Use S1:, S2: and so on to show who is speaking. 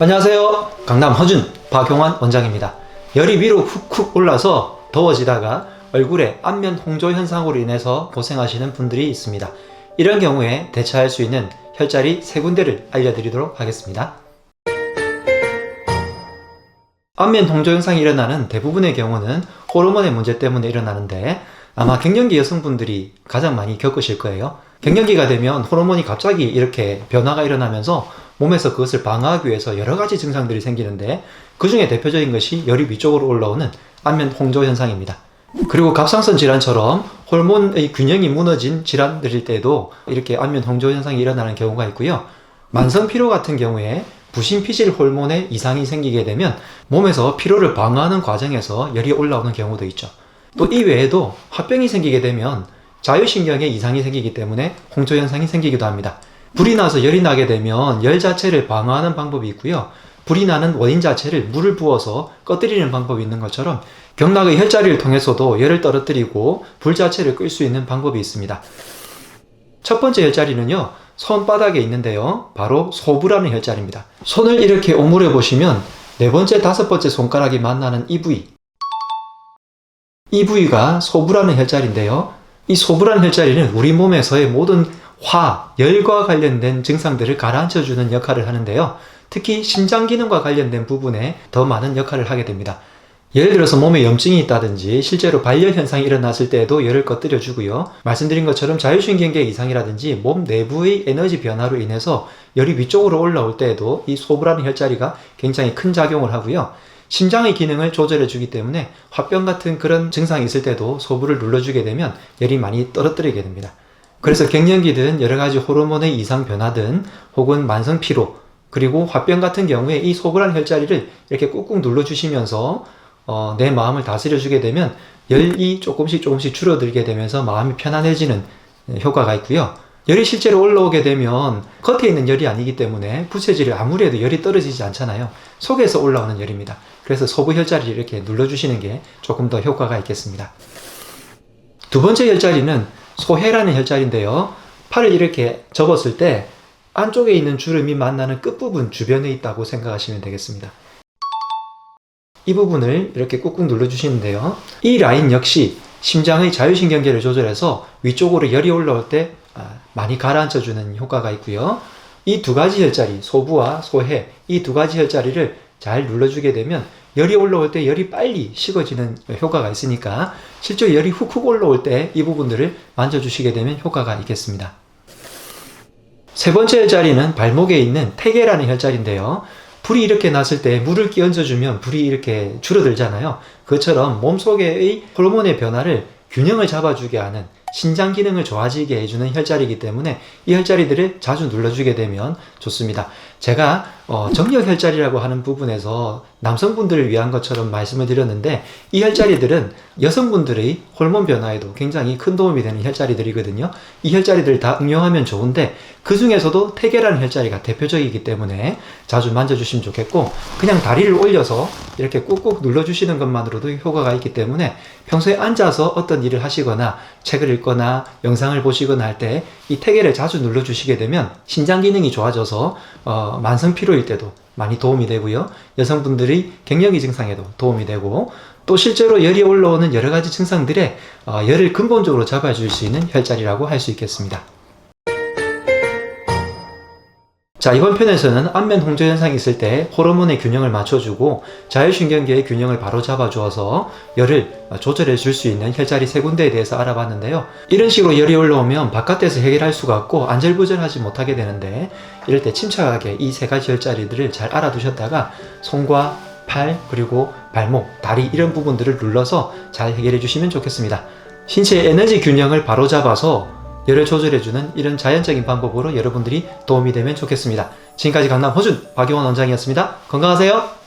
S1: 안녕하세요. 강남 허준 박용환 원장입니다. 열이 위로 훅훅 올라서 더워지다가 얼굴에 안면 홍조 현상으로 인해서 고생하시는 분들이 있습니다. 이런 경우에 대처할 수 있는 혈자리 3군데를 알려드리도록 하겠습니다. 안면 홍조 현상이 일어나는 대부분의 경우는 호르몬의 문제 때문에 일어나는데 아마 갱년기 여성분들이 가장 많이 겪으실 거예요. 갱년기가 되면 호르몬이 갑자기 이렇게 변화가 일어나면서 몸에서 그것을 방어하기 위해서 여러 가지 증상들이 생기는데 그 중에 대표적인 것이 열이 위쪽으로 올라오는 안면 홍조 현상입니다. 그리고 갑상선 질환처럼 호르몬의 균형이 무너진 질환들일 때도 이렇게 안면 홍조 현상이 일어나는 경우가 있고요. 만성 피로 같은 경우에 부신피질 호르몬에 이상이 생기게 되면 몸에서 피로를 방어하는 과정에서 열이 올라오는 경우도 있죠. 또 이 외에도 화병이 생기게 되면 자율신경에 이상이 생기기 때문에 홍조 현상이 생기기도 합니다. 불이 나서 열이 나게 되면 열 자체를 방어하는 방법이 있고요. 불이 나는 원인 자체를 물을 부어서 꺼뜨리는 방법이 있는 것처럼 경락의 혈자리를 통해서도 열을 떨어뜨리고 불 자체를 끌 수 있는 방법이 있습니다. 첫 번째 혈자리는요, 손바닥에 있는데요. 바로 소부라는 혈자리입니다. 손을 이렇게 오므려 보시면 네 번째, 다섯 번째 손가락이 만나는 이 부위, 이 부위가 소부라는 혈자리인데요. 이 소부라는 혈자리는 우리 몸에서의 모든 열과 관련된 증상들을 가라앉혀주는 역할을 하는데요. 특히 심장 기능과 관련된 부분에 더 많은 역할을 하게 됩니다. 예를 들어서 몸에 염증이 있다든지 실제로 발열 현상이 일어났을 때에도 열을 꺼뜨려 주고요. 말씀드린 것처럼 자율신경계 이상이라든지 몸 내부의 에너지 변화로 인해서 열이 위쪽으로 올라올 때에도 이 소부라는 혈자리가 굉장히 큰 작용을 하고요. 심장의 기능을 조절해 주기 때문에 화병 같은 그런 증상이 있을 때도 소부를 눌러주게 되면 열이 많이 떨어뜨리게 됩니다. 그래서 갱년기든 여러가지 호르몬의 이상 변화든 혹은 만성 피로 그리고 화병 같은 경우에 이 소부라는 혈자리를 이렇게 꾹꾹 눌러주시면서 내 마음을 다스려주게 되면 열이 조금씩 줄어들게 되면서 마음이 편안해지는 효과가 있고요. 열이 실제로 올라오게 되면 겉에 있는 열이 아니기 때문에 부채질을 아무리 해도 열이 떨어지지 않잖아요. 속에서 올라오는 열입니다. 그래서 소부 혈자리를 이렇게 눌러주시는 게 조금 더 효과가 있겠습니다. 두 번째 혈자리는 소해라는 혈자리인데요. 팔을 이렇게 접었을 때 안쪽에 있는 주름이 만나는 끝부분 주변에 있다고 생각하시면 되겠습니다. 이 부분을 이렇게 꾹꾹 눌러주시는데요. 이 라인 역시 심장의 자율신경계를 조절해서 위쪽으로 열이 올라올 때 많이 가라앉혀주는 효과가 있고요. 이 두 가지 혈자리, 소부와 소해, 이 두 가지 혈자리를 잘 눌러주게 되면 열이 올라올 때 열이 빨리 식어지는 효과가 있으니까 실제 열이 훅훅 올라올 때 이 부분들을 만져주시게 되면 효과가 있겠습니다. 세 번째 혈자리는 발목에 있는 태계라는 혈자리인데요. 불이 이렇게 났을 때 물을 끼얹어주면 불이 이렇게 줄어들잖아요. 그것처럼 몸속의 호르몬의 변화를 균형을 잡아주게 하는 신장 기능을 좋아지게 해주는 혈자리이기 때문에 이 혈자리들을 자주 눌러주게 되면 좋습니다. 제가 정력 혈자리라고 하는 부분에서 남성분들을 위한 것처럼 말씀을 드렸는데 이 혈자리들은 여성분들의 호르몬 변화에도 굉장히 큰 도움이 되는 혈자리들이거든요. 이 혈자리들을 다 응용하면 좋은데 그 중에서도 태계라는 혈자리가 대표적이기 때문에 자주 만져주시면 좋겠고 그냥 다리를 올려서 이렇게 꾹꾹 눌러주시는 것만으로도 효과가 있기 때문에 평소에 앉아서 어떤 일을 하시거나 책을 읽거나 영상을 보시거나 할 때 이 태계를 자주 눌러주시게 되면 신장 기능이 좋아져서 만성 피로일 때도 많이 도움이 되고요. 여성분들이 갱년기 증상에도 도움이 되고 또 실제로 열이 올라오는 여러 가지 증상들에 열을 근본적으로 잡아줄 수 있는 혈자리라고 할 수 있겠습니다. 자, 이번 편에서는 안면 홍조 현상이 있을 때 호르몬의 균형을 맞춰주고 자율신경계의 균형을 바로 잡아주어서 열을 조절해 줄 수 있는 혈자리 3군데에 대해서 알아봤는데요. 이런 식으로 열이 올라오면 바깥에서 해결할 수가 없고 안절부절하지 못하게 되는데 이럴 때 침착하게 이 3가지 혈자리들을 잘 알아두셨다가 손과 팔 그리고 발목, 다리 이런 부분들을 눌러서 잘 해결해 주시면 좋겠습니다. 신체의 에너지 균형을 바로 잡아서 열을 조절해주는 이런 자연적인 방법으로 여러분들이 도움이 되면 좋겠습니다. 지금까지 강남 허준 박용환 원장이었습니다. 건강하세요.